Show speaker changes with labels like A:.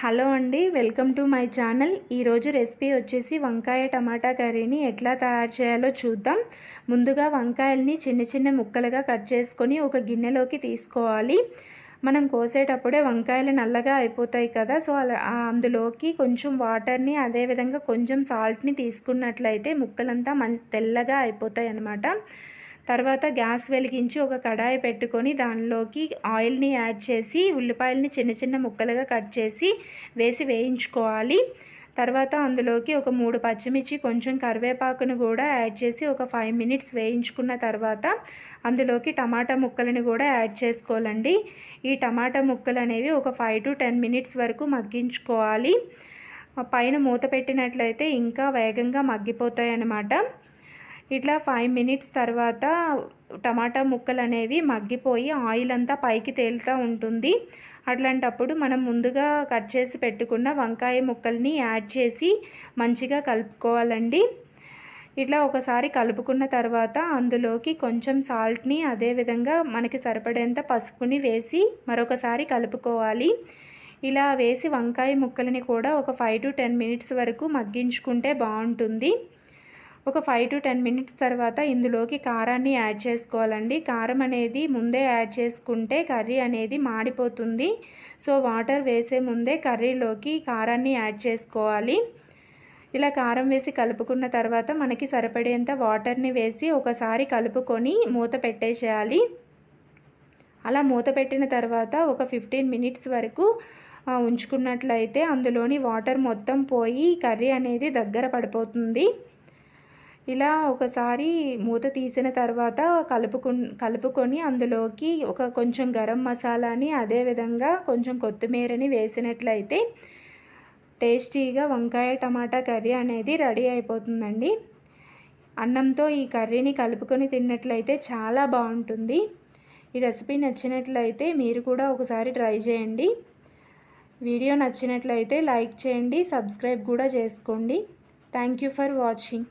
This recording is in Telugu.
A: హలో అండి, వెల్కమ్ టు మై ఛానల్. ఈరోజు రెసిపీ వచ్చేసి వంకాయ టమాటా కర్రీని ఎట్లా తయారు చేయాలో చూద్దాం. ముందుగా వంకాయల్ని చిన్న చిన్న ముక్కలుగా కట్ చేసుకొని ఒక గిన్నెలోకి తీసుకోవాలి. మనం కోసేటప్పుడే వంకాయలు నల్లగా అయిపోతాయి కదా, సో అందులోకి కొంచెం వాటర్ని అదేవిధంగా కొంచెం సాల్ట్ని తీసుకున్నట్లయితే ముక్కలంతా తెల్లగా అయిపోతాయి అన్నమాట. తర్వాత గ్యాస్ వెలిగించి ఒక కడాయి పెట్టుకొని దానిలోకి ఆయిల్ని యాడ్ చేసి ఉల్లిపాయలని చిన్న చిన్న ముక్కలుగా కట్ చేసి వేయించుకోవాలి. తర్వాత అందులోకి ఒక 3 పచ్చిమిర్చి కొంచెం కరివేపాకును కూడా యాడ్ చేసి ఒక 5 మినిట్స్ వేయించుకున్న తర్వాత అందులోకి టమాటా ముక్కలను కూడా యాడ్ చేసుకోవాలండి. ఈ టమాటా ముక్కలు అనేవి ఒక 5 to 10 మినిట్స్ వరకు మగ్గించుకోవాలి. పైన మూత పెట్టినట్లయితే ఇంకా వేగంగా మగ్గిపోతాయి అన్నమాట. ఇట్లా 5 మినిట్స్ తర్వాత టమాటా ముక్కలు అనేవి మగ్గిపోయి ఆయిల్ అంతా పైకి తేలుతూ ఉంటుంది. అట్లాంటప్పుడు మనం ముందుగా కట్ చేసి పెట్టుకున్న వంకాయ ముక్కల్ని యాడ్ చేసి మంచిగా కలుపుకోవాలండి. ఇట్లా ఒకసారి కలుపుకున్న తర్వాత అందులోకి కొంచెం సాల్ట్ని అదేవిధంగా మనకి సరిపడేంత పసుపుని వేసి మరొకసారి కలుపుకోవాలి. ఇలా వేసి వంకాయ ముక్కలని కూడా ఒక 5 to 10 మినిట్స్ వరకు మగ్గించుకుంటే బాగుంటుంది. ఒక 5 to 10 మినిట్స్ తర్వాత ఇందులోకి కారాన్ని యాడ్ చేసుకోవాలండి. కారం అనేది ముందే యాడ్ చేసుకుంటే కర్రీ అనేది మాడిపోతుంది. సో వాటర్ వేసే ముందే కర్రీలోకి కారాన్ని యాడ్ చేసుకోవాలి. ఇలా కారం వేసి కలుపుకున్న తర్వాత మనకి సరిపడేంత వాటర్ని వేసి ఒకసారి కలుపుకొని మూత పెట్టేసేయాలి. అలా మూత పెట్టిన తర్వాత ఒక 15 మినిట్స్ వరకు ఉంచుకున్నట్లయితే అందులోని వాటర్ మొత్తం పోయి కర్రీ అనేది దగ్గర పడిపోతుంది. ఇలా ఒకసారి మూత తీసిన తర్వాత కలుపుకొని అందులోకి కొంచెం గరం మసాలాని అదేవిధంగా కొంచెం కొత్తిమీరని వేసినట్లయితే టేస్టీగా వంకాయ టమాటా కర్రీ అనేది రెడీ అయిపోతుందండి. అన్నంతో ఈ కర్రీని కలుపుకొని తిన్నట్లయితే చాలా బాగుంటుంది. ఈ రెసిపీ నచ్చినట్లయితే మీరు కూడా ఒకసారి ట్రై చేయండి. వీడియో నచ్చినట్లయితే లైక్ చేయండి, సబ్స్క్రైబ్ కూడా చేసుకోండి. Thank you for watching.